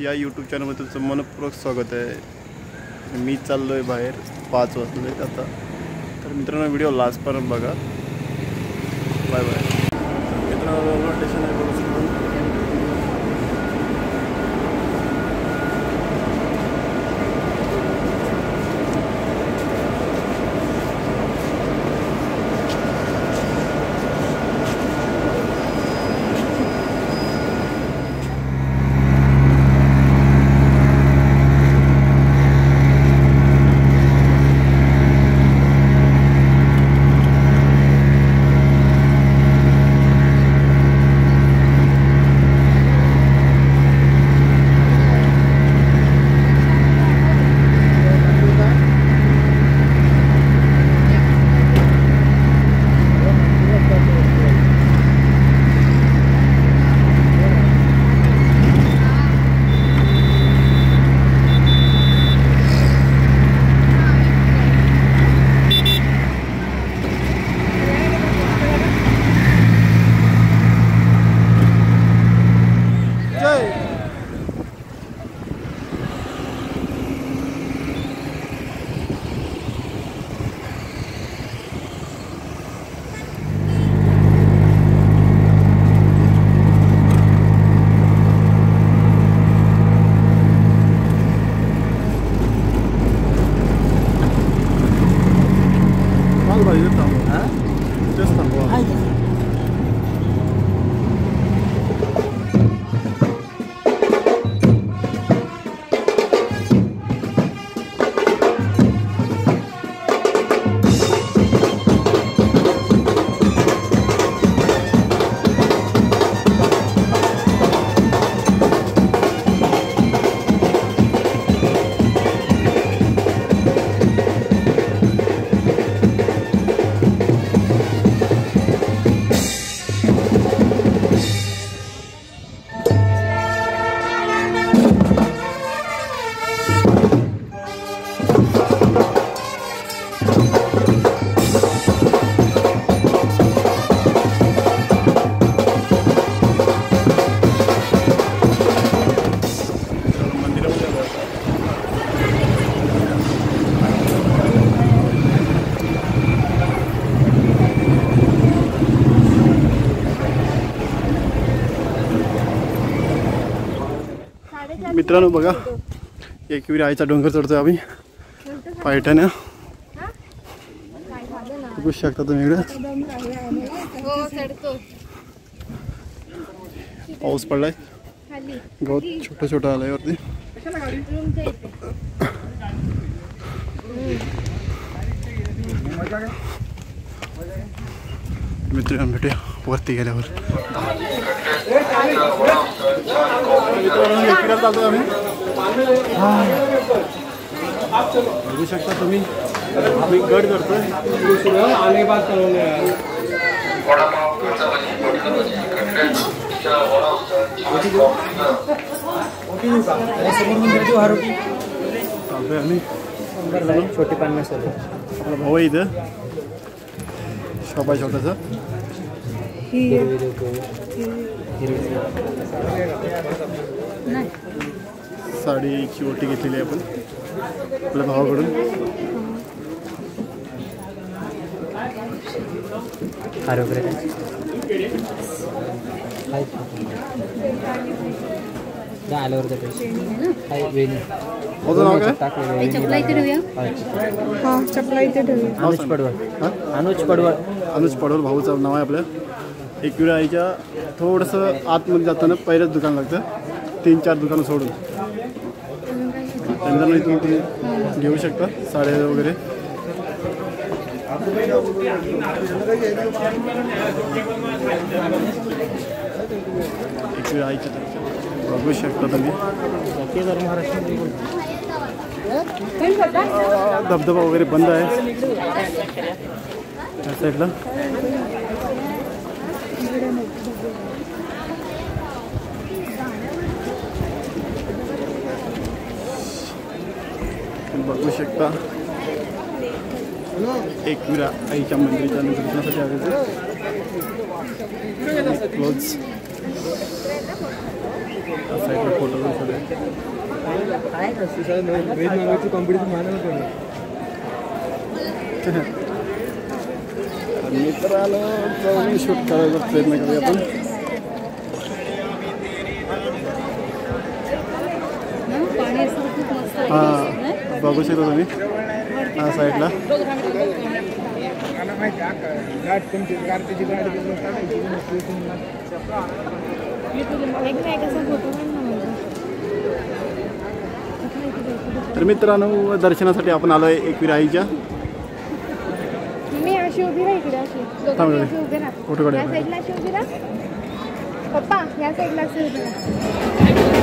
या यूट्यूब चॅनलमध्ये तुमचं मनपूर्वक स्वागत आहे। मी चाललो आहे बाहेर, 5 वाजले आता। तर मित्रांनो व्हिडिओ लास्टपर्यंत बघा। बाय बाय मित्रांनो। स्टेशन आहे बघू शकतो। मित्रांनो बघा, एकविरा आईचा डोंगर चढतोय आम्ही पायथ्याने। बघू शकता तुम्ही इकडे पाऊस पडलाय, गवत छोटं छोटं आलंय वरती। मित्रांनो भेटूया वरती गेल्यावर। बघू शकता तुम्ही आम्ही गड करतोय। आम्ही छोटी पान आपला भाऊ आहे इथं, शॉप आहे छोटासा। साडीची ओटी घेतलेली आहे आपण आपल्या भावाकडून। अनुज पडवळ भाऊचं नाव आहे आपल्या। एकविरा आईच्या थोडंसं आतमध्ये जाताना पहिलंच दुकान लागतं, 3-4 दुकानं सोडून। त्यांना तुम्ही घेऊ शकता साड्या वगैरे। एकविरा आईच्या बघू शकता तुम्ही। धबधबा वगैरे बंद आहे त्या साईडला। बघू शकता एकविरा आईच्या मंदिराच्या दर्शनासाठी आले क्लोज। साईडला फोटो मित्र आलो जाऊन शूट करायचा प्रयत्न करूया आपण. हां बघू शकता तुम्ही हा साईडला तर मित्रांनो दर्शनासाठी आपण आलोय एकवीर आईच्या. मी अशी उभी राहा इकडे अशी उभी राहा फोटो या साईडला अशी उभी राहा पप्पा या साईडला अशी उभी राहा.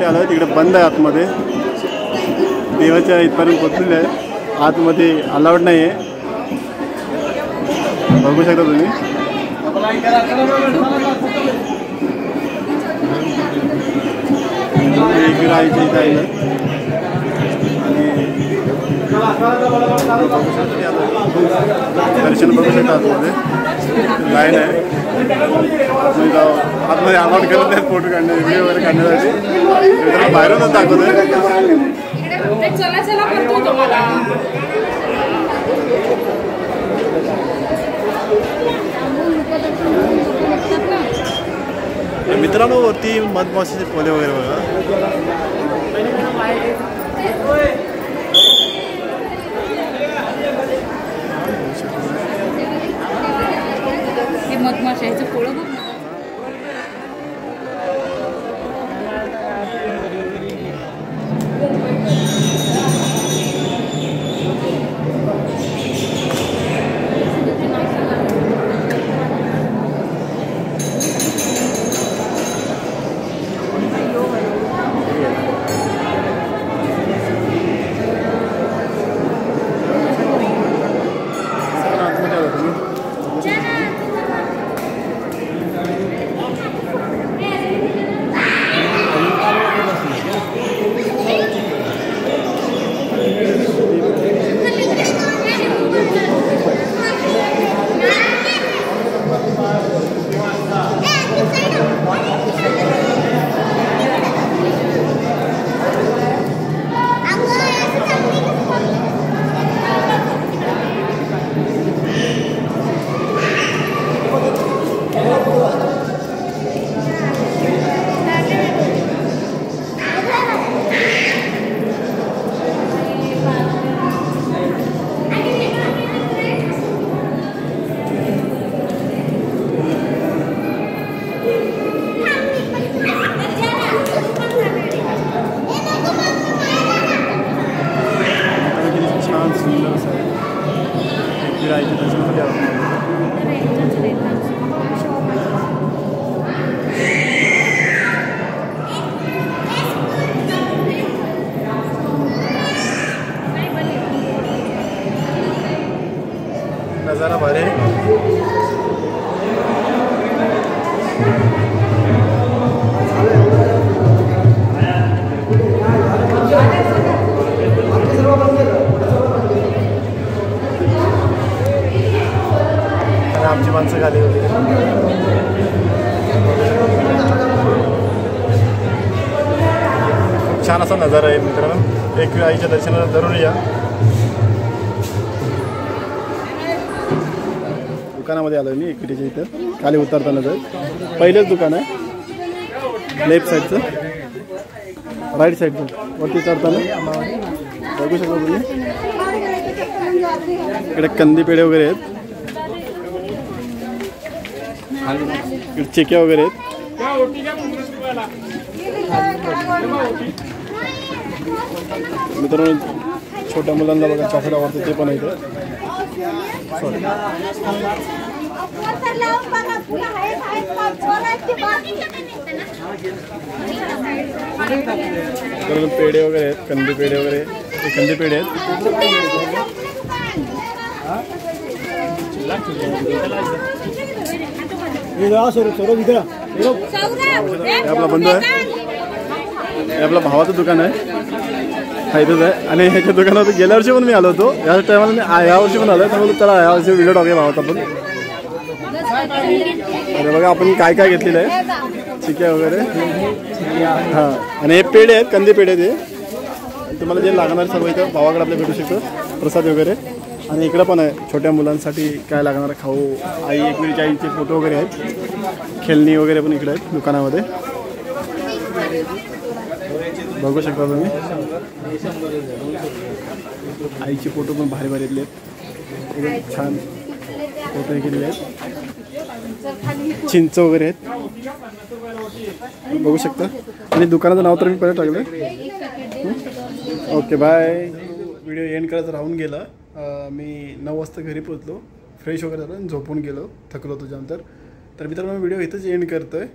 आलं तिकडे बंद आहे आतमध्ये देवाच्या इथपर्यंत पोचलेले आहे. आतमध्ये अलाउड नाही आहे बघू शकता तुम्ही. एकवीर आईच्या इथे आहे आणि दर्शन बघू शकता आतमध्ये लाईन आहे. आतमध्ये अलाउड करत नाही फोटो काढणे व्हिडिओ वगैरे काढण्यासाठी. बाहेरूनच दाखवतोय. मित्रांनो वरती मधमाशीचे पोले वगैरे बघा. मधमाशाचं पोळं बघ. नजारा भारी आहे. आमची माणसं खाली होती. खूप छान असा नजारा आहे मित्रांनो. एक आईच्या दर्शनाला जरूर या. दुकानामध्ये आलो मी इकडच्या इथं खाली उतरताना तर पहिलेच दुकान आहे. लेफ्ट साईडचं राईट साईडचं वरती चढताना बघू शकता तुम्ही. इकडे कंदी पेढे वगैरे आहेत. इकडे चिक्या वगैरे आहेत. मित्रांनो छोट्या मुलांना बघा चॉकलेट आवडतं ते पण आहे इथं. पेढे वगैरे आहेत. कंदी पेढे वगैरे कंदी पेढे आहेत. आपला बंधू आहे. हे आपला भावाचं दुकान आहे. हा इथंच आहे. आणि ह्याच्या दुकानात गेल्या वर्षी पण मी आलो होतो. या टायमाला मी या वर्षी पण आलो त्यामुळे त्याला या वर्षी व्हिडिओ टाकूया भावाचा पण. अरे बघा आपण काय काय घेतलेलं आहे. चिक्या वगैरे हां. आणि हे पेढे आहेत कंदी पेढे ते तुम्हाला जे लागणार सर्व इथं भावाकडे आपल्या भेटू शकतं. प्रसाद वगैरे. आणि इकडं पण आहे छोट्या मुलांसाठी काय लागणार खाऊ. आई एकमेकांच्या आईचे फोटो वगैरे आहेत. खेळणी वगैरे पण इकडे आहेत दुकानामध्ये बघू शकता तुम्ही. आईचे फोटो पण भारी भारी आहेत. एकदम छान फोटो केलेले आहेत. चिंच वगैरे आहेत बघू शकता. आणि दुकानाचं नाव तर मी परत टाकलं. Okay bye. व्हिडिओ एंड करायचं राहून गेला. मी 9 वाजता घरी पोचलो. फ्रेश वगैरे झालं आणि झोपून गेलो. थकलो होतो जाम. तर मित्रांनो व्हिडिओ इथंच एंड करतो आहे.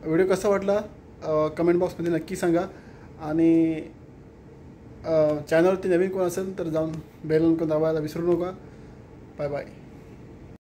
व्हिडिओ कसा वाटला कमेंट बॉक्समध्ये नक्की सांगा. आणि चॅनलवरती नवीन कोण असेल तर जाऊन बेल आयकॉन दाबायला विसरू नका. Bye bye.